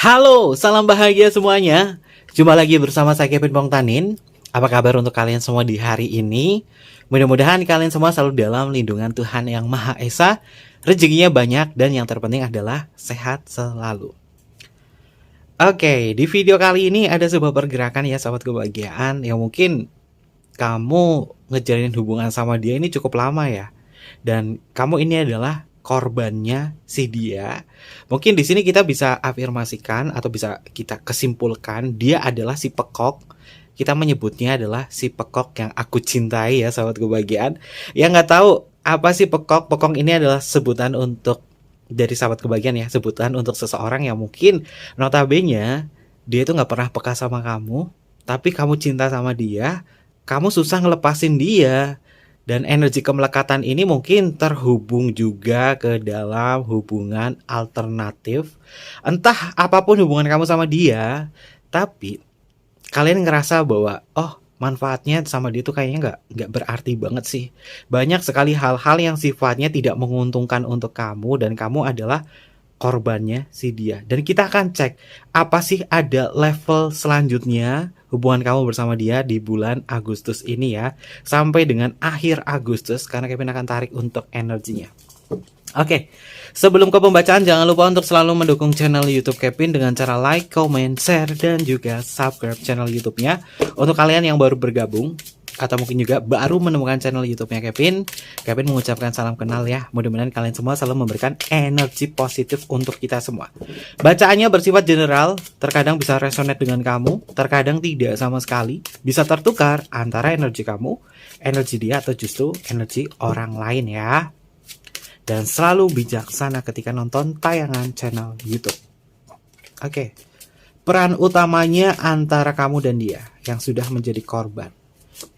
Halo, salam bahagia semuanya. Jumpa lagi bersama saya Kevin Pongtanin. Apa kabar untuk kalian semua di hari ini? Mudah-mudahan kalian semua selalu dalam lindungan Tuhan Yang Maha Esa. Rezekinya banyak dan yang terpenting adalah sehat selalu. Oke, di video kali ini ada sebuah pergerakan ya sahabat kebahagiaan yang mungkin kamu ngejalin hubungan sama dia ini cukup lama ya. Dan kamu ini adalah korbannya si dia. Mungkin di sini kita bisa afirmasikan atau bisa kita kesimpulkan dia adalah si pekok. Kita menyebutnya adalah si pekok yang aku cintai ya sahabat kebahagiaan. Yang nggak tahu apa sih pekok? Pekok ini adalah sebutan untuk dari sahabat kebahagiaan ya, sebutan untuk seseorang yang mungkin notabene dia itu nggak pernah peka sama kamu, tapi kamu cinta sama dia, kamu susah ngelepasin dia. Dan energi kemelekatan ini mungkin terhubung juga ke dalam hubungan alternatif. Entah apapun hubungan kamu sama dia, tapi kalian ngerasa bahwa manfaatnya sama dia tuh kayaknya nggak berarti banget sih. Banyak sekali hal-hal yang sifatnya tidak menguntungkan untuk kamu dan kamu adalah korbannya si dia. Dan kita akan cek apa sih ada level selanjutnya hubungan kamu bersama dia di bulan Agustus ini ya. Sampai dengan akhir Agustus karena Kevin akan tarik untuk energinya. Oke, sebelum ke pembacaan jangan lupa untuk selalu mendukung channel YouTube Kevin dengan cara like, comment, share, dan juga subscribe channel YouTube-nya. Untuk kalian yang baru bergabung atau mungkin juga baru menemukan channel YouTube-nya Kevin mengucapkan salam kenal ya. Mudah-mudahan kalian semua selalu memberikan energi positif untuk kita semua. Bacaannya bersifat general, terkadang bisa resonate dengan kamu, terkadang tidak sama sekali. Bisa tertukar antara energi kamu, energi dia, atau justru energi orang lain ya. Dan selalu bijaksana ketika nonton tayangan channel YouTube. Oke, peran utamanya antara kamu dan dia yang sudah menjadi korban.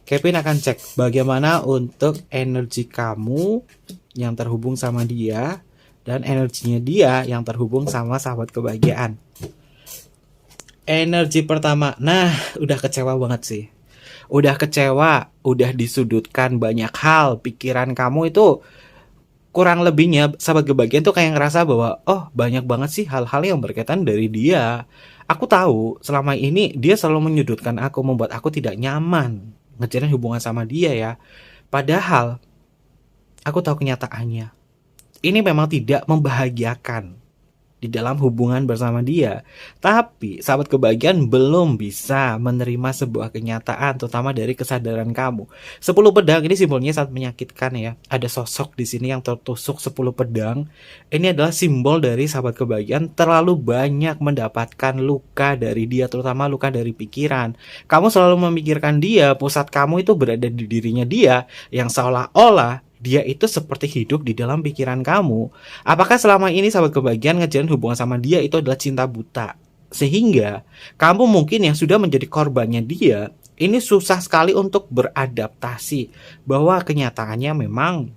Kevin akan cek bagaimana untuk energi kamu yang terhubung sama dia dan energinya dia yang terhubung sama sahabat kebahagiaan. Energi pertama, nah udah kecewa banget sih. Udah kecewa, udah disudutkan banyak hal, pikiran kamu itu kurang lebihnya sahabat kebahagiaan tuh kayak ngerasa bahwa banyak banget sih hal-hal yang berkaitan dari dia. Aku tahu selama ini dia selalu menyudutkan aku, membuat aku tidak nyaman ngejalin hubungan sama dia ya. Padahal aku tahu kenyataannya. Ini memang tidak membahagiakan di dalam hubungan bersama dia. Tapi sahabat kebahagiaan belum bisa menerima sebuah kenyataan, terutama dari kesadaran kamu. 10 pedang ini simbolnya sangat menyakitkan ya. Ada sosok di sini yang tertusuk 10 pedang. Ini adalah simbol dari sahabat kebahagiaan terlalu banyak mendapatkan luka dari dia, terutama luka dari pikiran. Kamu selalu memikirkan dia, pusat kamu itu berada di dirinya dia, yang seolah-olah dia itu seperti hidup di dalam pikiran kamu. Apakah selama ini sahabat kebahagiaan ngejalin hubungan sama dia itu adalah cinta buta? Sehingga kamu mungkin yang sudah menjadi korbannya dia, ini susah sekali untuk beradaptasi bahwa kenyataannya memang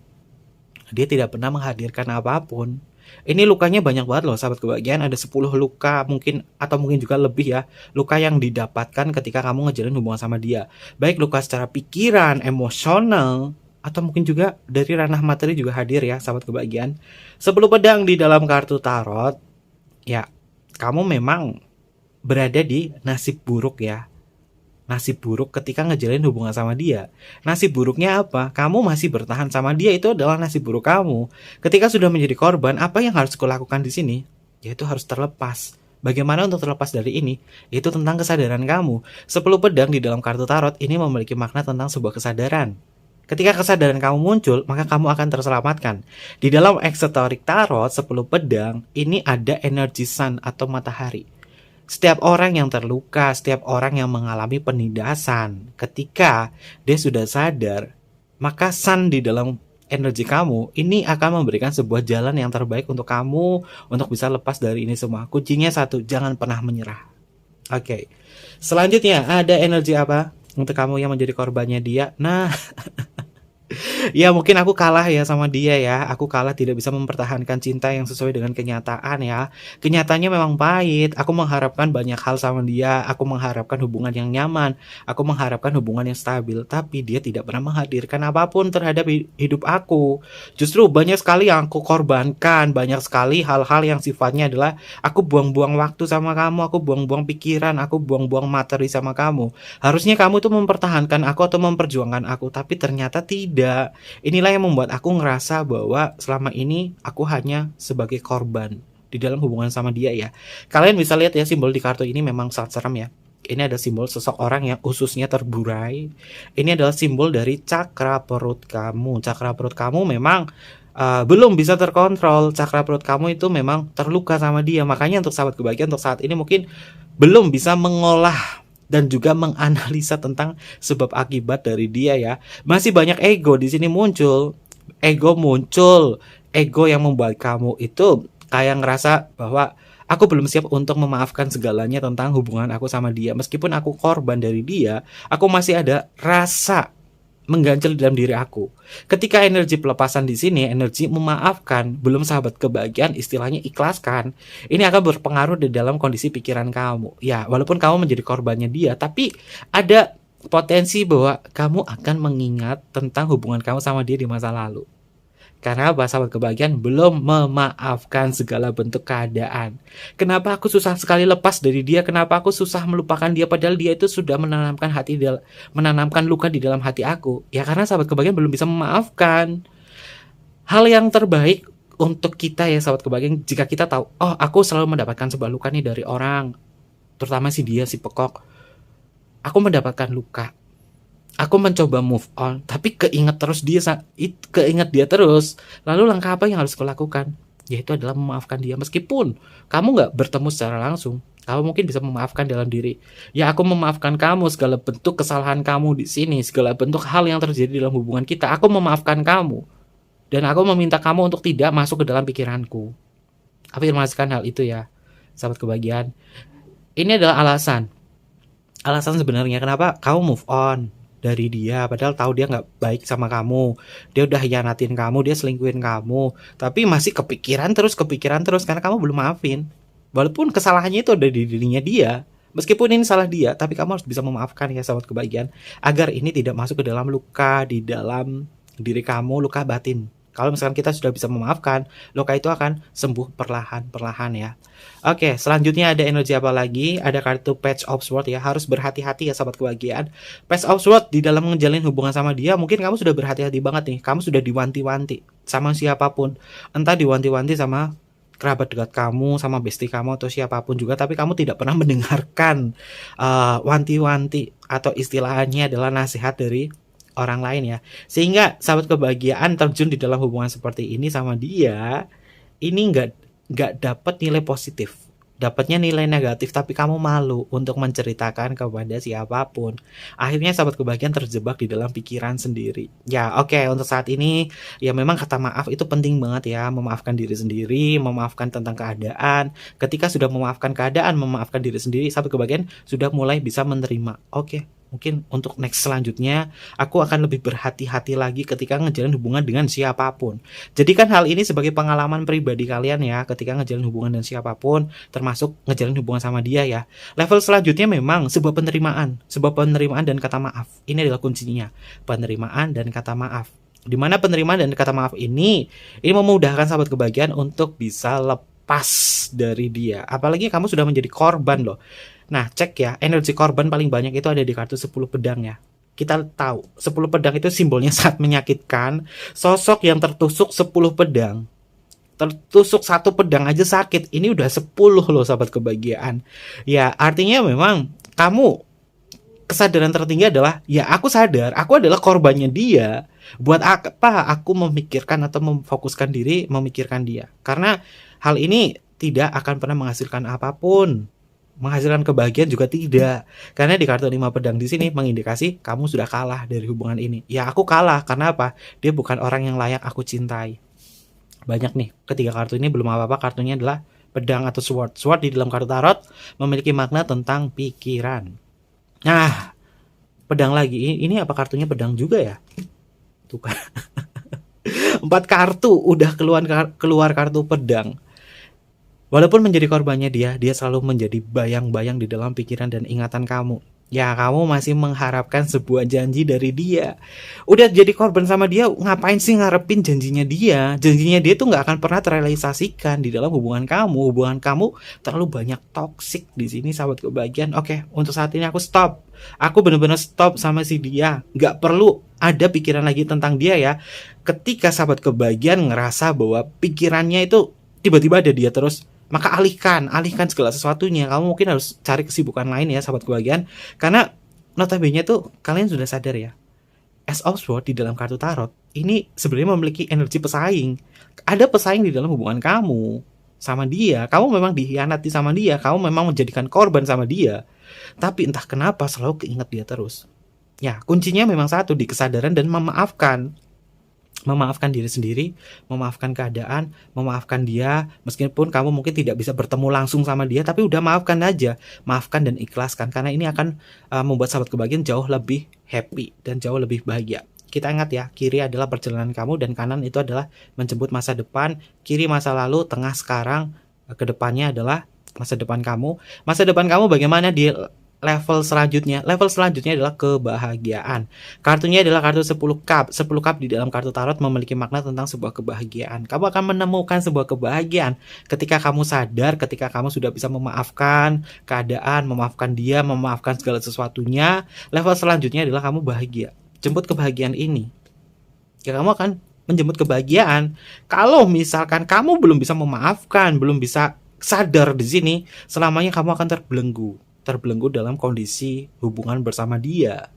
dia tidak pernah menghadirkan apapun. Ini lukanya banyak banget loh sahabat kebahagiaan, ada 10 luka mungkin atau mungkin juga lebih ya. Luka yang didapatkan ketika kamu ngejalin hubungan sama dia. Baik luka secara pikiran, emosional, atau mungkin juga dari ranah materi juga hadir ya sahabat kebahagiaan. 10 pedang di dalam kartu tarot. Ya, kamu memang berada di nasib buruk ya. Nasib buruk ketika ngejalin hubungan sama dia. Nasib buruknya apa? Kamu masih bertahan sama dia, itu adalah nasib buruk kamu. Ketika sudah menjadi korban, apa yang harus kulakukan di sini? Yaitu harus terlepas. Bagaimana untuk terlepas dari ini? Itu tentang kesadaran kamu. 10 pedang di dalam kartu tarot ini memiliki makna tentang sebuah kesadaran. Ketika kesadaran kamu muncul, maka kamu akan terselamatkan. Di dalam esoterik tarot 10 pedang, ini ada energi sun atau matahari. Setiap orang yang terluka, setiap orang yang mengalami penindasan, ketika dia sudah sadar, maka sun di dalam energi kamu ini akan memberikan sebuah jalan yang terbaik untuk kamu untuk bisa lepas dari ini semua. Kuncinya satu, jangan pernah menyerah. Oke. Selanjutnya ada energi apa? Untuk kamu yang menjadi korbannya dia. Nah, Ya mungkin aku kalah ya sama dia ya. Aku kalah tidak bisa mempertahankan cinta yang sesuai dengan kenyataan ya. Kenyataannya memang pahit. Aku mengharapkan banyak hal sama dia. Aku mengharapkan hubungan yang nyaman. Aku mengharapkan hubungan yang stabil. Tapi dia tidak pernah menghadirkan apapun terhadap hidup aku. Justru banyak sekali yang aku korbankan. Banyak sekali hal-hal yang sifatnya adalah aku buang-buang waktu sama kamu. Aku buang-buang pikiran. Aku buang-buang materi sama kamu. Harusnya kamu tuh mempertahankan aku atau memperjuangkan aku, tapi ternyata tidak. Inilah yang membuat aku ngerasa bahwa selama ini aku hanya sebagai korban di dalam hubungan sama dia ya. Kalian bisa lihat ya simbol di kartu ini memang sangat serem ya. Ini ada simbol seseorang yang ususnya terburai. Ini adalah simbol dari cakra perut kamu. Cakra perut kamu memang belum bisa terkontrol. Cakra perut kamu itu memang terluka sama dia. Makanya untuk sahabat kebahagiaan untuk saat ini mungkin belum bisa mengolah dan juga menganalisa tentang sebab akibat dari dia ya. Masih banyak ego di sini muncul. Ego yang membuat kamu itu kayak ngerasa bahwa aku belum siap untuk memaafkan segalanya tentang hubungan aku sama dia. Meskipun aku korban dari dia, aku masih ada rasa mengganjal dalam diri aku. Ketika energi pelepasan di sini, energi memaafkan, belum sahabat kebahagiaan, istilahnya ikhlaskan. Ini akan berpengaruh di dalam kondisi pikiran kamu. Ya, walaupun kamu menjadi korbannya dia, tapi ada potensi bahwa kamu akan mengingat tentang hubungan kamu sama dia di masa lalu. Karena sahabat kebahagiaan belum memaafkan segala bentuk keadaan. Kenapa aku susah sekali lepas dari dia? Kenapa aku susah melupakan dia? Padahal dia itu sudah menanamkan luka di dalam hati aku. Ya karena sahabat kebahagiaan belum bisa memaafkan. Hal yang terbaik untuk kita ya sahabat kebahagiaan, jika kita tahu, oh aku selalu mendapatkan sebuah luka nih dari orang, terutama si dia, si pekok. Aku mendapatkan luka. Aku mencoba move on, tapi keinget dia terus. Lalu langkah apa yang harus kulakukan? Yaitu adalah memaafkan dia. Meskipun kamu nggak bertemu secara langsung, kamu mungkin bisa memaafkan dalam diri. Ya aku memaafkan kamu segala bentuk kesalahan kamu di sini, segala bentuk hal yang terjadi dalam hubungan kita. Aku memaafkan kamu. Dan aku meminta kamu untuk tidak masuk ke dalam pikiranku. Afirmasikan hal itu ya, sahabat kebahagiaan. Ini adalah alasan sebenarnya kenapa kamu move on dari dia, padahal tahu dia nggak baik sama kamu, dia udah hianatin kamu, dia selingkuhin kamu, tapi masih kepikiran terus karena kamu belum maafin. Walaupun kesalahannya itu ada di dirinya dia, meskipun ini salah dia, tapi kamu harus bisa memaafkan ya sahabat kebahagiaan, agar ini tidak masuk ke dalam luka di dalam diri kamu, luka batin. Kalau misalkan kita sudah bisa memaafkan, luka itu akan sembuh perlahan-perlahan ya. Oke, selanjutnya ada energi apa lagi? Ada kartu Page of Swords ya. Harus berhati-hati ya sahabat kebahagiaan. Page of Swords di dalam menjalin hubungan sama dia, mungkin kamu sudah berhati-hati banget nih. Kamu sudah diwanti-wanti sama siapapun. Entah diwanti-wanti sama kerabat dekat kamu, sama bestie kamu atau siapapun juga, tapi kamu tidak pernah mendengarkan wanti-wanti atau istilahnya adalah nasihat dari orang lain ya. Sehingga sahabat kebahagiaan terjun di dalam hubungan seperti ini sama dia, ini nggak dapat nilai positif, dapatnya nilai negatif, tapi kamu malu untuk menceritakan kepada siapapun. Akhirnya sahabat kebahagiaan terjebak di dalam pikiran sendiri. Ya oke, untuk saat ini ya memang kata maaf itu penting banget ya. Memaafkan diri sendiri, memaafkan tentang keadaan. Ketika sudah memaafkan keadaan, memaafkan diri sendiri, sahabat kebahagiaan sudah mulai bisa menerima. Oke, mungkin untuk next selanjutnya aku akan lebih berhati-hati lagi ketika ngejalin hubungan dengan siapapun. Jadikan hal ini sebagai pengalaman pribadi kalian ya, ketika ngejalin hubungan dengan siapapun, termasuk ngejalin hubungan sama dia ya. Level selanjutnya memang sebuah penerimaan dan kata maaf. Ini adalah kuncinya, penerimaan dan kata maaf. Dimana penerimaan dan kata maaf ini memudahkan sahabat kebahagiaan untuk bisa lepas dari dia. Apalagi kamu sudah menjadi korban loh. Nah, cek ya, energi korban paling banyak itu ada di kartu 10 pedang ya. Kita tahu, 10 pedang itu simbolnya sangat menyakitkan. Sosok yang tertusuk 10 pedang. Tertusuk 1 pedang aja sakit. Ini udah 10 loh sahabat kebahagiaan. Ya, artinya memang kamu kesadaran tertinggi adalah, ya aku sadar, aku adalah korbannya dia. Buat apa aku memikirkan atau memfokuskan diri memikirkan dia? Karena hal ini tidak akan pernah menghasilkan apapun. Menghasilkan kebahagiaan juga tidak. Karena di kartu 5 pedang di sini mengindikasi kamu sudah kalah dari hubungan ini. Ya aku kalah karena apa? Dia bukan orang yang layak aku cintai. Banyak nih, ketiga kartu ini belum apa-apa, kartunya adalah pedang atau sword. Sword di dalam kartu tarot memiliki makna tentang pikiran. Nah, pedang lagi. Ini apa kartunya pedang juga ya? Tuh kan. 4 kartu udah keluar kartu pedang. Walaupun menjadi korbannya dia selalu menjadi bayang-bayang di dalam pikiran dan ingatan kamu. Ya, kamu masih mengharapkan sebuah janji dari dia. Udah jadi korban sama dia, ngapain sih ngarepin janjinya dia? Janjinya dia tuh nggak akan pernah terrealisasikan di dalam hubungan kamu. Hubungan kamu terlalu banyak toksik di sini, sahabat kebahagiaan. Oke, untuk saat ini aku stop. Aku bener-bener stop sama si dia. Nggak perlu ada pikiran lagi tentang dia ya. Ketika sahabat kebahagiaan ngerasa bahwa pikirannya itu tiba-tiba ada dia terus, maka alihkan segala sesuatunya. Kamu mungkin harus cari kesibukan lain ya, sahabat kebahagiaan. Karena notabene tuh kalian sudah sadar ya, Ace of Swords di dalam kartu tarot ini sebenarnya memiliki energi pesaing. Ada pesaing di dalam hubungan kamu sama dia. Kamu memang dikhianati sama dia, kamu memang menjadikan korban sama dia. Tapi entah kenapa selalu keinget dia terus. Ya, kuncinya memang satu, di kesadaran dan memaafkan. Memaafkan diri sendiri, memaafkan keadaan, memaafkan dia, meskipun kamu mungkin tidak bisa bertemu langsung sama dia, tapi udah maafkan aja, maafkan dan ikhlaskan, karena ini akan membuat sahabat kebahagiaan jauh lebih happy dan jauh lebih bahagia. Kita ingat ya, kiri adalah perjalanan kamu dan kanan itu adalah menjemput masa depan. Kiri masa lalu, tengah sekarang, kedepannya adalah masa depan kamu. Masa depan kamu bagaimana di level selanjutnya? Level selanjutnya adalah kebahagiaan. Kartunya adalah kartu 10 cup. 10 cup di dalam kartu tarot memiliki makna tentang sebuah kebahagiaan. Kamu akan menemukan sebuah kebahagiaan ketika kamu sadar, ketika kamu sudah bisa memaafkan keadaan, memaafkan dia, memaafkan segala sesuatunya. Level selanjutnya adalah kamu bahagia. Jemput kebahagiaan ini. Ya, kamu akan menjemput kebahagiaan. Kalau misalkan kamu belum bisa memaafkan, belum bisa sadar di sini, selamanya kamu akan terbelenggu dalam kondisi hubungan bersama dia.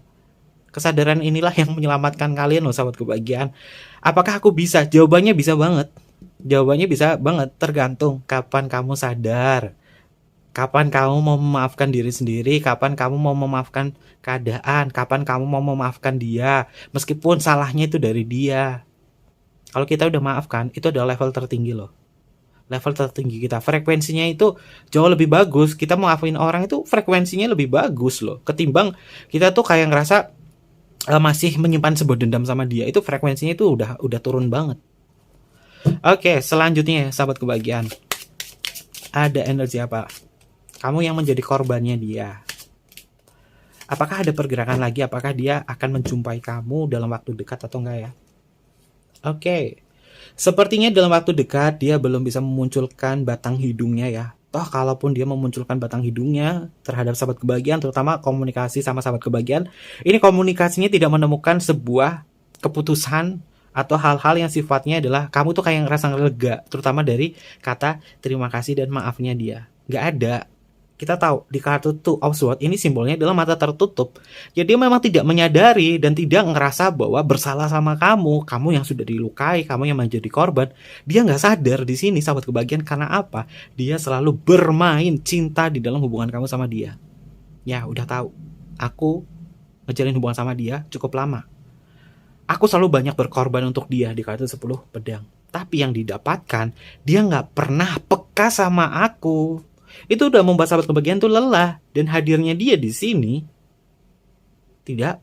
Kesadaran inilah yang menyelamatkan kalian loh, sahabat kebahagiaan. Apakah aku bisa? Jawabannya bisa banget. Jawabannya bisa banget, tergantung kapan kamu sadar. Kapan kamu mau memaafkan diri sendiri, kapan kamu mau memaafkan keadaan, kapan kamu mau memaafkan dia, meskipun salahnya itu dari dia. Kalau kita udah maafkan, itu adalah level tertinggi loh. Level tertinggi kita, frekuensinya itu jauh lebih bagus. Kita maafin orang itu frekuensinya lebih bagus loh, ketimbang kita tuh kayak ngerasa masih menyimpan sebuah dendam sama dia. Itu frekuensinya itu udah turun banget. Oke, selanjutnya sahabat kebahagiaan, ada energi apa? Kamu yang menjadi korbannya dia. Apakah ada pergerakan lagi? Apakah dia akan menjumpai kamu dalam waktu dekat atau enggak ya? Oke. Sepertinya dalam waktu dekat dia belum bisa memunculkan batang hidungnya ya. Toh kalaupun dia memunculkan batang hidungnya terhadap sahabat kebahagiaan, terutama komunikasi sama sahabat kebahagiaan, ini komunikasinya tidak menemukan sebuah keputusan atau hal-hal yang sifatnya adalah kamu tuh kayak ngerasa lega, terutama dari kata terima kasih dan maafnya dia. Nggak ada. Kita tahu di kartu Two of Swords ini simbolnya adalah mata tertutup. Jadi dia memang tidak menyadari dan tidak ngerasa bahwa bersalah sama kamu yang sudah dilukai, kamu yang menjadi korban. Dia nggak sadar di sini, sahabat kebahagiaan, karena apa? Dia selalu bermain cinta di dalam hubungan kamu sama dia. Ya, udah tahu. Aku ngejalin hubungan sama dia cukup lama. Aku selalu banyak berkorban untuk dia di kartu 10 pedang. Tapi yang didapatkan, dia nggak pernah peka sama aku. Itu udah membuat sahabat kebahagiaan tuh lelah, dan hadirnya dia di sini tidak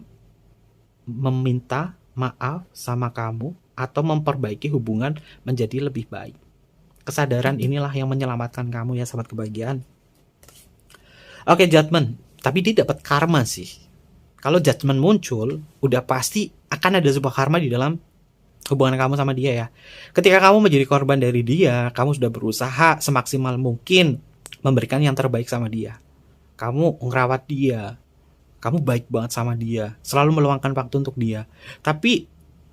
meminta maaf sama kamu atau memperbaiki hubungan menjadi lebih baik. Kesadaran inilah yang menyelamatkan kamu ya, sahabat kebahagiaan. Oke, judgment, tapi dia dapat karma sih. Kalau judgment muncul, udah pasti akan ada sebuah karma di dalam hubungan kamu sama dia ya. Ketika kamu menjadi korban dari dia, kamu sudah berusaha semaksimal mungkin memberikan yang terbaik sama dia. Kamu ngerawat dia, kamu baik banget sama dia, selalu meluangkan waktu untuk dia. Tapi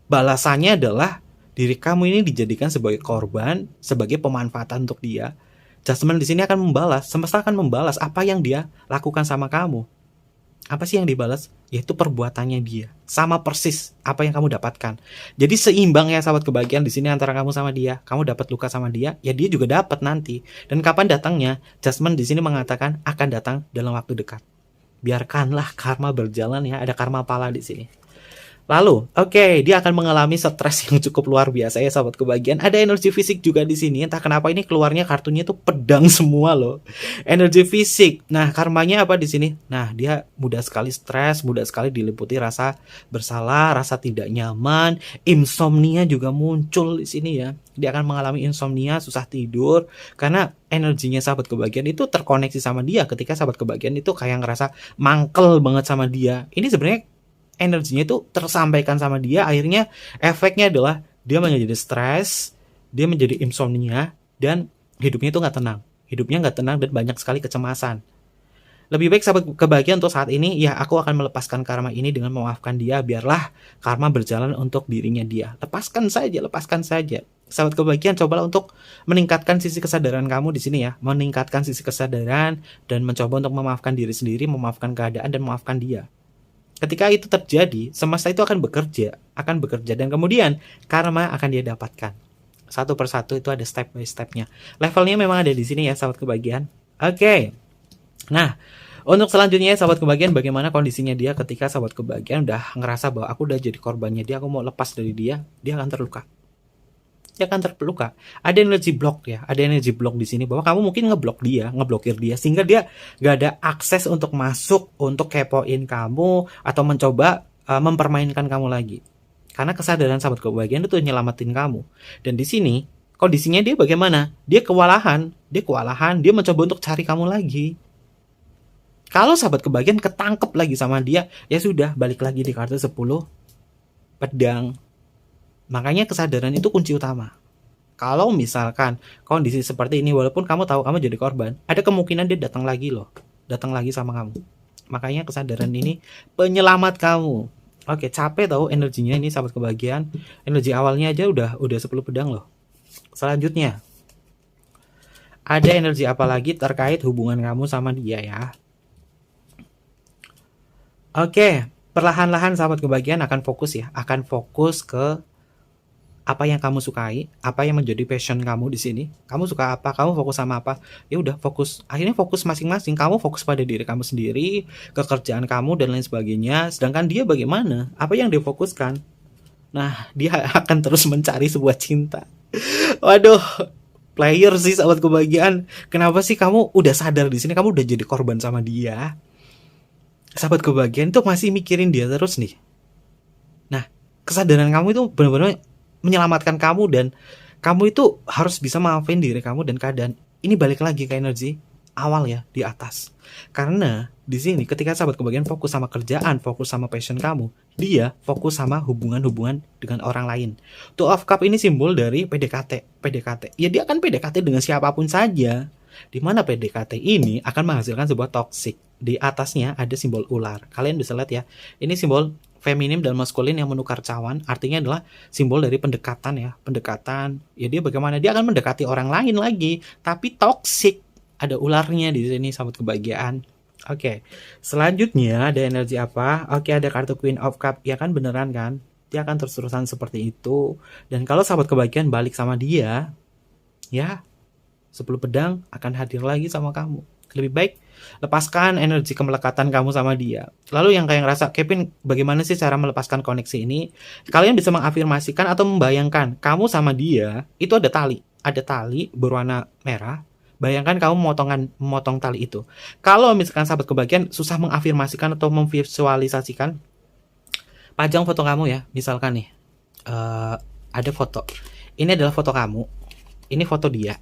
balasannya adalah diri kamu ini dijadikan sebagai korban, sebagai pemanfaatan untuk dia. Judgment di sini akan membalas, semesta akan membalas apa yang dia lakukan sama kamu. Apa sih yang dibalas? Yaitu perbuatannya dia. Sama persis apa yang kamu dapatkan. Jadi seimbang ya, sahabat kebahagiaan, di sini antara kamu sama dia. Kamu dapat luka sama dia, ya dia juga dapat nanti. Dan kapan datangnya? Judgment di sini mengatakan akan datang dalam waktu dekat. Biarkanlah karma berjalan ya, ada karma pala di sini. Lalu, oke, dia akan mengalami stres yang cukup luar biasa ya sahabat kebahagiaan. Ada energi fisik juga di sini. Entah kenapa ini keluarnya kartunya tuh pedang semua loh. Energi fisik. Nah, karmanya apa di sini? Nah, dia mudah sekali stres, mudah sekali diliputi rasa bersalah, rasa tidak nyaman, insomnia juga muncul di sini ya. Dia akan mengalami insomnia, susah tidur karena energinya sahabat kebahagiaan itu terkoneksi sama dia. Ketika sahabat kebahagiaan itu kayak ngerasa mangkel banget sama dia. Ini sebenarnya energinya itu tersampaikan sama dia, akhirnya efeknya adalah dia menjadi stres, dia menjadi insomnia, dan hidupnya itu nggak tenang. Hidupnya nggak tenang dan banyak sekali kecemasan. Lebih baik sahabat kebahagiaan untuk saat ini, ya aku akan melepaskan karma ini dengan memaafkan dia, biarlah karma berjalan untuk dirinya dia. Lepaskan saja, lepaskan saja. Sahabat kebahagiaan, cobalah untuk meningkatkan sisi kesadaran kamu di sini ya, meningkatkan sisi kesadaran dan mencoba untuk memaafkan diri sendiri, memaafkan keadaan dan memaafkan dia. Ketika itu terjadi, semesta itu akan bekerja dan kemudian karma akan dia dapatkan. Satu persatu itu ada step by stepnya. Levelnya memang ada di sini ya sahabat kebahagiaan. Oke. Nah, untuk selanjutnya sahabat kebahagiaan, bagaimana kondisinya dia ketika sahabat kebahagiaan udah ngerasa bahwa aku udah jadi korbannya dia, aku mau lepas dari dia akan terluka. Dia akan terluka. Ada energi block ya, ada energi block di sini bahwa kamu mungkin ngeblokir dia sehingga dia gak ada akses untuk masuk, untuk kepoin kamu atau mencoba mempermainkan kamu lagi. Karena kesadaran sahabat kebahagiaan itu nyelamatin kamu. Dan di sini kondisinya dia bagaimana? Dia kewalahan, dia mencoba untuk cari kamu lagi. Kalau sahabat kebahagiaan ketangkep lagi sama dia, ya sudah, balik lagi di kartu 10 pedang. Makanya kesadaran itu kunci utama. Kalau misalkan kondisi seperti ini, walaupun kamu tahu kamu jadi korban, ada kemungkinan dia datang lagi loh. Datang lagi sama kamu. Makanya kesadaran ini penyelamat kamu. Oke, capek tahu energinya ini sahabat kebahagiaan. Energi awalnya aja udah 10 pedang loh. Selanjutnya, ada energi apa lagi terkait hubungan kamu sama dia ya? Oke, perlahan-lahan sahabat kebahagiaan akan fokus ya, akan fokus ke apa yang kamu sukai, apa yang menjadi passion kamu di sini. Kamu suka apa? Kamu fokus sama apa? Ya udah fokus. Akhirnya fokus masing-masing. Kamu fokus pada diri kamu sendiri, kerjaan kamu dan lain sebagainya. Sedangkan dia bagaimana? Apa yang dia fokuskan? Nah, dia akan terus mencari sebuah cinta. Waduh, player sih sahabat kebahagiaan. Kenapa sih kamu udah sadar di sini kamu udah jadi korban sama dia? Sahabat kebahagiaan tuh masih mikirin dia terus nih. Nah, kesadaran kamu itu benar-benar menyelamatkan kamu dan kamu itu harus bisa maafin diri kamu dan keadaan. Ini balik lagi ke energi awal ya di atas. Karena di sini ketika sahabat kebahagiaan fokus sama kerjaan, fokus sama passion kamu, dia fokus sama hubungan-hubungan dengan orang lain. Two of Cup ini simbol dari PDKT. Ya dia akan PDKT dengan siapapun saja. Di mana PDKT ini akan menghasilkan sebuah toxic. Di atasnya ada simbol ular. Kalian bisa lihat ya. Ini simbol feminim dan maskulin yang menukar cawan. Artinya adalah simbol dari pendekatan ya. Pendekatan. Ya dia bagaimana? Dia akan mendekati orang lain lagi. Tapi toxic. Ada ularnya di sini sahabat kebahagiaan. Oke. Selanjutnya ada energi apa? Oke, ada kartu Queen of Cup. Ya kan beneran kan? Dia akan terus-terusan seperti itu. Dan kalau sahabat kebahagiaan balik sama dia, ya 10 pedang akan hadir lagi sama kamu. Lebih baik lepaskan energi kemelekatan kamu sama dia. Lalu yang kayak ngerasa, Kevin bagaimana sih cara melepaskan koneksi ini? Kalian bisa mengafirmasikan atau membayangkan kamu sama dia itu ada tali. Ada tali berwarna merah. Bayangkan kamu memotong tali itu. Kalau misalkan sahabat kebahagiaan susah mengafirmasikan atau memvisualisasikan, pajang foto kamu ya. Misalkan nih, ada foto. Ini adalah foto kamu. Ini foto dia.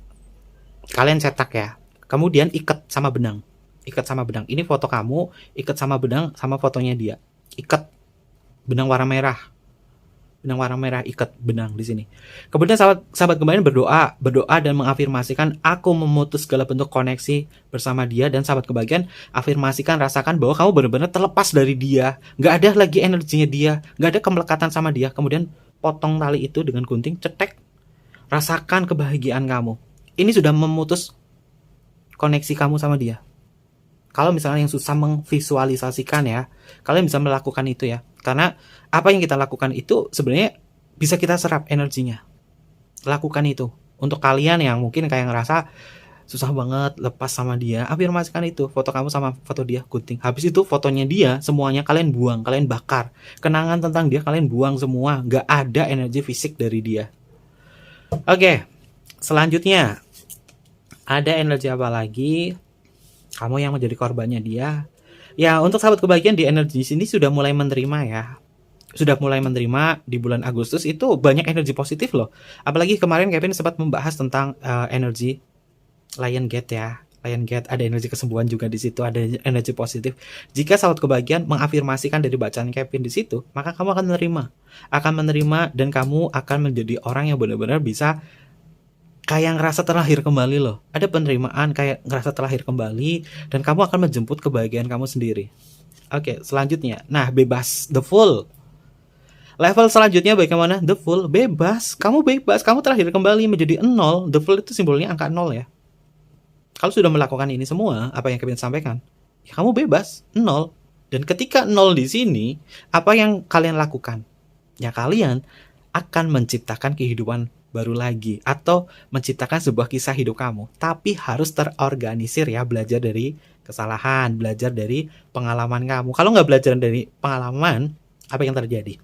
Kalian cetak ya, kemudian ikat sama benang. Ini foto kamu, ikat sama benang sama fotonya dia. Ikat benang warna merah, ikat benang di sini. Kemudian sahabat kebahagiaan berdoa dan mengafirmasikan aku memutus segala bentuk koneksi bersama dia. Dan sahabat kebahagiaan afirmasikan, rasakan bahwa kamu benar-benar terlepas dari dia, nggak ada lagi energinya dia, nggak ada kemelekatan sama dia. Kemudian potong tali itu dengan gunting, cetek, rasakan kebahagiaan kamu. Ini sudah memutus koneksi kamu sama dia. Kalau misalnya yang susah memvisualisasikan ya, kalian bisa melakukan itu ya. Karena apa yang kita lakukan itu sebenarnya bisa kita serap energinya. Lakukan itu. Untuk kalian yang mungkin kayak ngerasa susah banget lepas sama dia, afirmasikan itu, foto kamu sama foto dia gunting. Habis itu fotonya dia semuanya kalian buang, kalian bakar. Kenangan tentang dia kalian buang semua, nggak ada energi fisik dari dia. Oke, selanjutnya ada energi apa lagi? Kamu yang menjadi korbannya dia. Ya, untuk sahabat kebahagiaan di energi sini sudah mulai menerima ya. Sudah mulai menerima di bulan Agustus itu banyak energi positif loh. Apalagi kemarin Kevin sempat membahas tentang energi Lion Gate ya. Lion Gate ada energi kesembuhan juga di situ, ada energi positif. Jika sahabat kebahagiaan mengafirmasikan dari bacaan Kevin di situ, maka kamu akan menerima dan kamu akan menjadi orang yang benar-benar bisa kayak ngerasa terlahir kembali loh. Ada penerimaan kayak ngerasa terlahir kembali dan kamu akan menjemput kebahagiaan kamu sendiri. Oke, selanjutnya. Nah, bebas, the full. Level selanjutnya bagaimana? The full, bebas. Kamu bebas, kamu terlahir kembali menjadi 0. The full itu simbolnya angka 0 ya. Kalau sudah melakukan ini semua, apa yang Kevin sampaikan, ya kamu bebas, 0. Dan ketika 0 di sini, apa yang kalian lakukan? Ya kalian akan menciptakan kehidupan baru lagi atau menciptakan sebuah kisah hidup kamu. Tapi harus terorganisir ya, belajar dari kesalahan, belajar dari pengalaman kamu. Kalau nggak belajar dari pengalaman, apa yang terjadi?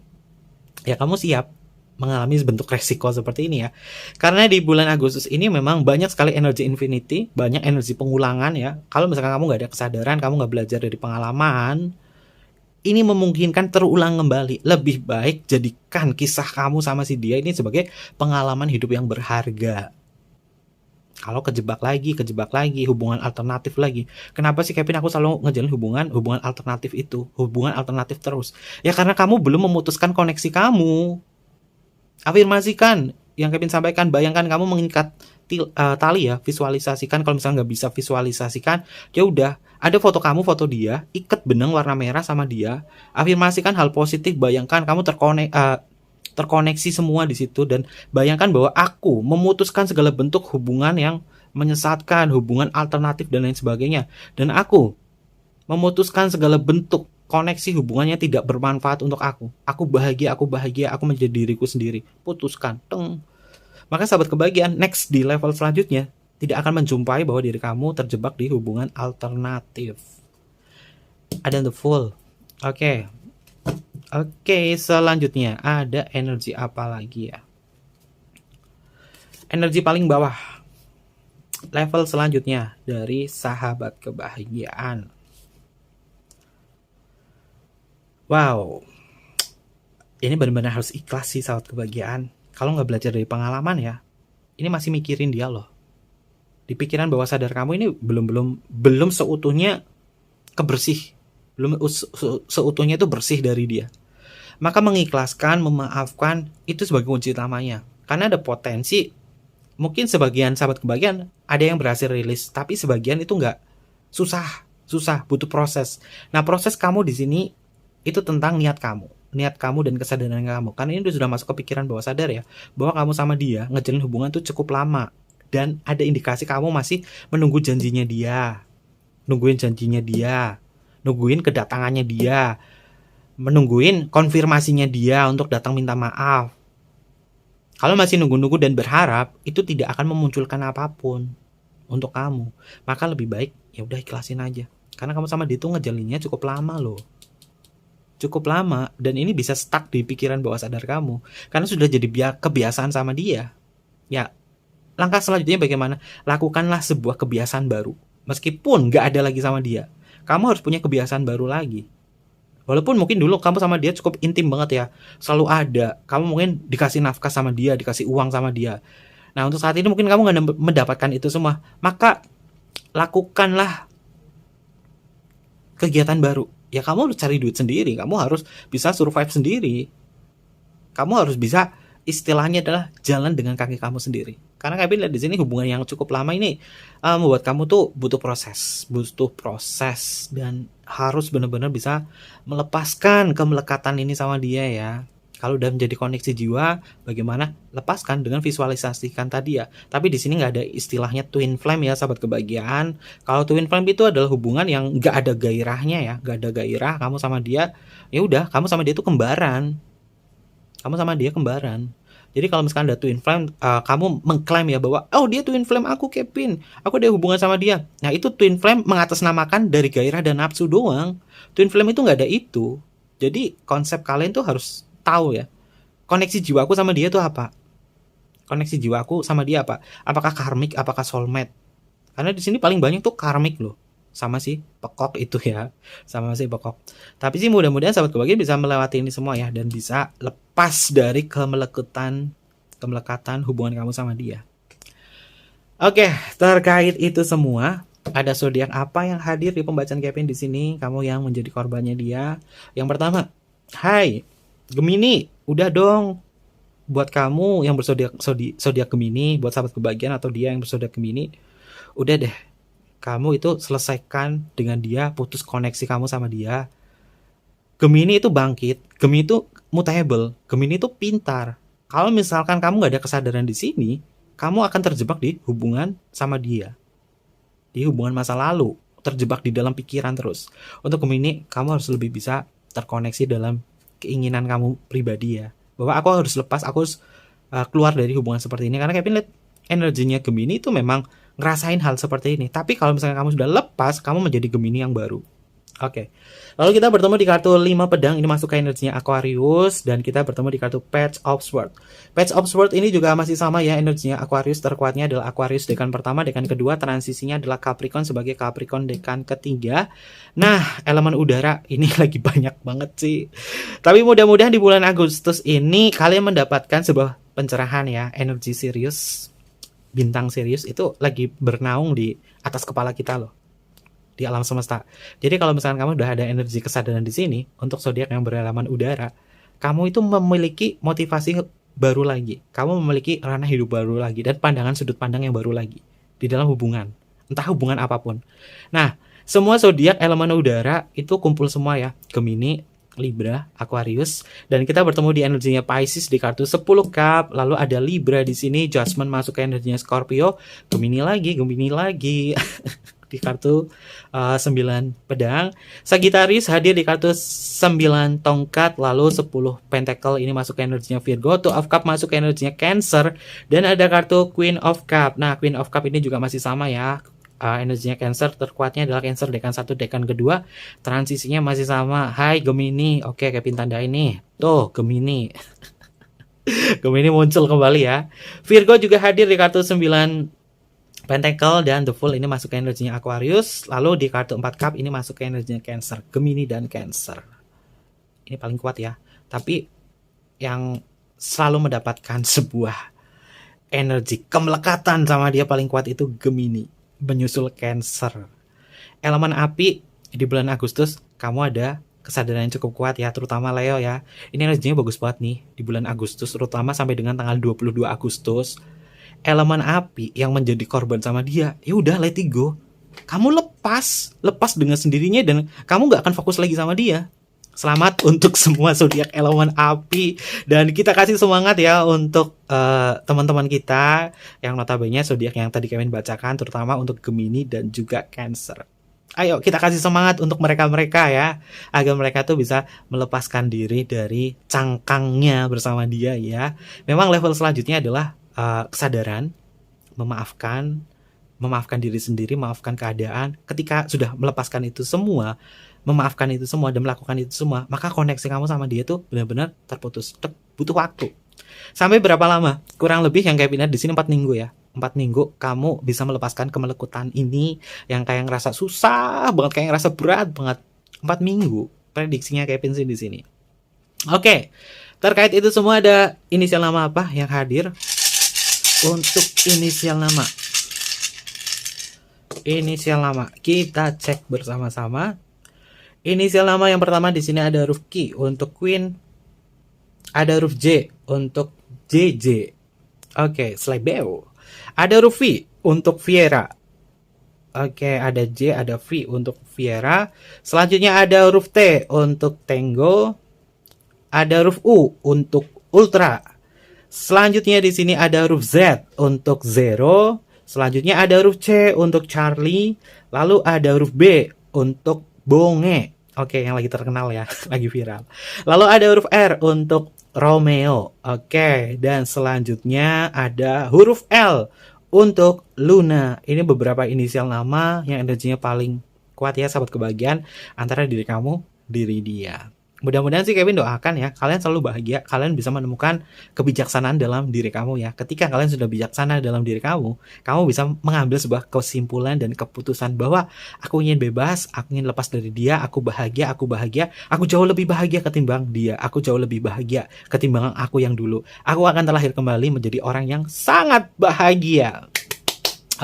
Ya kamu siap mengalami bentuk resiko seperti ini ya. Karena di bulan Agustus ini memang banyak sekali energi infinity, banyak energi pengulangan ya. Kalau misalkan kamu nggak ada kesadaran, kamu nggak belajar dari pengalaman, ini memungkinkan terulang kembali. Lebih baik jadikan kisah kamu sama si dia ini sebagai pengalaman hidup yang berharga. Kalau kejebak lagi, hubungan alternatif lagi. Kenapa sih Kevin aku selalu ngejalin hubungan alternatif itu, hubungan alternatif terus? Ya karena kamu belum memutuskan koneksi kamu. Afirmasikan yang Kevin sampaikan, bayangkan kamu mengikat tali ya, visualisasikan. Kalau misalnya nggak bisa visualisasikan, ya udah, ada foto kamu, foto dia, ikat benang warna merah sama dia, afirmasikan hal positif, bayangkan kamu terkoneksi semua di situ dan bayangkan bahwa aku memutuskan segala bentuk hubungan yang menyesatkan, hubungan alternatif dan lain sebagainya, dan aku memutuskan segala bentuk koneksi hubungannya tidak bermanfaat untuk aku. Aku bahagia, aku menjadi diriku sendiri. Putuskan, teng. Maka sahabat kebahagiaan, next di level selanjutnya tidak akan menjumpai bahwa diri kamu terjebak di hubungan alternatif. Ada the full. Oke, selanjutnya ada energi apa lagi ya? Energi paling bawah. Level selanjutnya dari sahabat kebahagiaan. Wow. Ini benar-benar harus ikhlas sih sahabat kebahagiaan. Kalau nggak belajar dari pengalaman ya, ini masih mikirin dia loh. Di pikiran bawah sadar kamu ini belum seutuhnya kebersih. Belum seutuhnya itu bersih dari dia. Maka mengikhlaskan, memaafkan itu sebagai kunci utamanya. Karena ada potensi mungkin sebagian sahabat kebahagiaan ada yang berhasil rilis, tapi sebagian itu nggak. Susah, butuh proses. Nah, proses kamu di sini itu tentang niat kamu dan kesadaran kamu. Karena ini sudah masuk ke pikiran bawah sadar ya, bahwa kamu sama dia ngejalin hubungan itu cukup lama dan ada indikasi kamu masih menunggu janjinya dia, nungguin kedatangannya dia, menungguin konfirmasinya dia untuk datang minta maaf. Kalau masih nunggu-nunggu dan berharap, itu tidak akan memunculkan apapun untuk kamu. Maka lebih baik ya udah ikhlasin aja. Karena kamu sama dia tuh ngejalinnya cukup lama loh. Cukup lama, dan ini bisa stuck di pikiran bawah sadar kamu karena sudah jadi kebiasaan sama dia. Ya, langkah selanjutnya bagaimana? Lakukanlah sebuah kebiasaan baru. Meskipun gak ada lagi sama dia, kamu harus punya kebiasaan baru lagi. Walaupun mungkin dulu kamu sama dia cukup intim banget ya, selalu ada. Kamu mungkin dikasih nafkah sama dia, dikasih uang sama dia. Nah, untuk saat ini mungkin kamu gak mendapatkan itu semua. Maka lakukanlah kegiatan baru. Ya kamu harus cari duit sendiri, kamu harus bisa survive sendiri. Kamu harus bisa, istilahnya adalah jalan dengan kaki kamu sendiri. Karena kami lihat di sini hubungan yang cukup lama ini membuat kamu tuh butuh proses dan harus benar-benar bisa melepaskan kemelekatan ini sama dia ya. Kalau udah menjadi koneksi jiwa, bagaimana? Lepaskan dengan visualisasikan tadi ya. Tapi di sini nggak ada istilahnya twin flame ya, sahabat kebahagiaan. Kalau twin flame itu adalah hubungan yang nggak ada gairahnya ya, nggak ada gairah. Kamu sama dia, ya udah, kamu sama dia itu kembaran. Jadi kalau misalkan ada twin flame, kamu mengklaim ya bahwa oh dia twin flame aku Kevin, aku ada hubungan sama dia. Nah itu twin flame mengatasnamakan dari gairah dan nafsu doang. Twin flame itu nggak ada itu. Jadi konsep kalian tuh harus tahu ya. Koneksi jiwaku sama dia tuh apa? Koneksi jiwaku sama dia apa? Apakah karmik? Apakah soulmate? Karena di sini paling banyak tuh karmik loh. Sama sih pekok itu ya. Sama sih pekok. Tapi sih mudah-mudahan sahabat kebahagiaan bisa melewati ini semua ya. Dan bisa lepas dari kemelekatan hubungan kamu sama dia. Oke, terkait itu semua, ada zodiak apa yang hadir di pembacaan Kevin di sini? Kamu yang menjadi korbannya dia. Yang pertama, hai Gemini, udah dong. Buat kamu yang berzodiak Gemini, buat sahabat kebahagiaan atau dia yang berzodiak Gemini, udah deh. Kamu itu selesaikan dengan dia, putus koneksi kamu sama dia. Gemini itu bangkit, Gemini itu mutable, Gemini itu pintar. Kalau misalkan kamu nggak ada kesadaran di sini, kamu akan terjebak di hubungan sama dia. Di hubungan masa lalu, terjebak di dalam pikiran terus. Untuk Gemini, kamu harus lebih bisa terkoneksi dalam keinginan kamu pribadi ya. Bahwa aku harus lepas, aku harus keluar dari hubungan seperti ini. Karena Kevin lihat energinya Gemini itu memang ngerasain hal seperti ini. Tapi kalau misalnya kamu sudah lepas, kamu menjadi Gemini yang baru. Oke. Lalu kita bertemu di kartu 5 pedang, ini masuk ke energinya Aquarius, dan kita bertemu di kartu Page of Swords. Page of Swords ini juga masih sama ya energinya Aquarius, terkuatnya adalah Aquarius dekan pertama, dekan kedua, transisinya adalah Capricorn sebagai Capricorn dekan ketiga. Nah, elemen udara ini lagi banyak banget sih. Tapi mudah-mudahan di bulan Agustus ini kalian mendapatkan sebuah pencerahan ya, energi Sirius, bintang Sirius itu lagi bernaung di atas kepala kita loh. Di alam semesta. Jadi kalau misalkan kamu udah ada energi kesadaran di sini untuk zodiak yang berelemen udara, kamu itu memiliki motivasi baru lagi. Kamu memiliki ranah hidup baru lagi dan pandangan sudut pandang yang baru lagi di dalam hubungan, entah hubungan apapun. Nah, semua zodiak elemen udara itu kumpul semua ya. Gemini, Libra, Aquarius, dan kita bertemu di energinya Pisces di kartu 10 cup. Lalu ada Libra di sini, Judgment masuk ke energinya Scorpio, Gemini lagi di kartu 9 pedang. Sagittarius hadir di kartu 9 tongkat, lalu 10 pentacle ini masuk ke energinya Virgo, 2 of cup masuk ke energinya Cancer, dan ada kartu Queen of cup. Nah, Queen of cup ini juga masih sama ya. Energinya Cancer, terkuatnya adalah Cancer dekan 1, dekan kedua, transisinya masih sama. Hai Gemini, oke Kevin tanda ini. Tuh Gemini. Gemini muncul kembali ya. Virgo juga hadir di kartu 9 Pentacle, dan The Fool ini masuk ke energinya Aquarius. Lalu di kartu 4 cup ini masuk ke energinya Cancer, Gemini dan Cancer. Ini paling kuat ya. Tapi yang selalu mendapatkan sebuah energi kemelekatan sama dia paling kuat itu Gemini, menyusul Cancer. Elemen api di bulan Agustus kamu ada kesadaran yang cukup kuat ya, terutama Leo ya. Ini energinya bagus banget nih di bulan Agustus, terutama sampai dengan tanggal 22 Agustus. Elemen api yang menjadi korban sama dia, ya udah let it go. Kamu lepas dengan sendirinya dan kamu nggak akan fokus lagi sama dia. Selamat untuk semua zodiak elemen api, dan kita kasih semangat ya untuk teman-teman kita yang notabene zodiak yang tadi Kevin bacakan, terutama untuk Gemini dan juga Cancer. Ayo kita kasih semangat untuk mereka-mereka ya, agar mereka tuh bisa melepaskan diri dari cangkangnya bersama dia ya. Memang level selanjutnya adalah kesadaran, memaafkan diri sendiri, memaafkan keadaan. Ketika sudah melepaskan itu semua, memaafkan itu semua dan melakukan itu semua, maka koneksi kamu sama dia tuh benar-benar terputus. Butuh waktu. Sampai berapa lama? Kurang lebih yang kayak pindah di sini 4 minggu ya. 4 minggu kamu bisa melepaskan kemelekutan ini yang kayak ngerasa susah banget, kayak ngerasa berat banget. 4 minggu prediksinya Kevin sih di sini. Oke. Terkait itu semua ada inisial nama apa yang hadir? Untuk inisial nama kita cek bersama-sama. Inisial nama yang pertama di sini ada huruf Q untuk Queen, ada huruf J untuk JJ. Oke, Slebeo. Ada huruf V untuk Viera. Oke, ada J, ada V untuk Viera. Selanjutnya ada huruf T untuk Tango. Ada huruf U untuk Ultra. Selanjutnya di sini ada huruf Z untuk Zero. Selanjutnya ada huruf C untuk Charlie. Lalu ada huruf B untuk Bonge. Oke, yang lagi terkenal ya, lagi viral. Lalu ada huruf R untuk Romeo. Oke, dan selanjutnya ada huruf L untuk Luna. Ini beberapa inisial nama yang energinya paling kuat ya sahabat kebahagiaan antara diri kamu, diri dia. Mudah-mudahan sih Kevin doakan ya, kalian selalu bahagia, kalian bisa menemukan kebijaksanaan dalam diri kamu ya. Ketika kalian sudah bijaksana dalam diri kamu bisa mengambil sebuah kesimpulan dan keputusan bahwa aku ingin bebas, aku ingin lepas dari dia, aku bahagia, aku jauh lebih bahagia ketimbang dia, aku jauh lebih bahagia ketimbang aku yang dulu. Aku akan terlahir kembali menjadi orang yang sangat bahagia.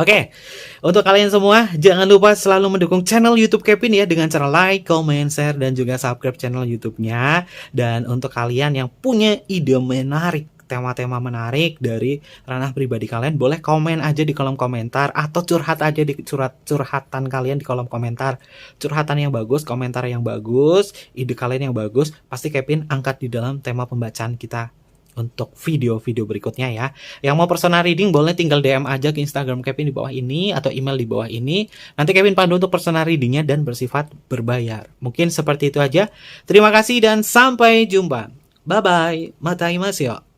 Oke, untuk kalian semua jangan lupa selalu mendukung channel YouTube Kevin ya dengan cara like, comment, share, dan juga subscribe channel YouTube-nya. Dan untuk kalian yang punya ide menarik, tema-tema menarik dari ranah pribadi kalian, boleh komen aja di kolom komentar atau curhat aja di curhatan kalian di kolom komentar. Curhatan yang bagus, komentar yang bagus, ide kalian yang bagus, pasti Kevin angkat di dalam tema pembacaan kita untuk video-video berikutnya ya. Yang mau personal reading boleh tinggal DM aja ke Instagram Kevin di bawah ini atau email di bawah ini. Nanti Kevin pandu untuk personal readingnya dan bersifat berbayar. Mungkin seperti itu aja. Terima kasih dan sampai jumpa. Bye-bye. Matai mas yo.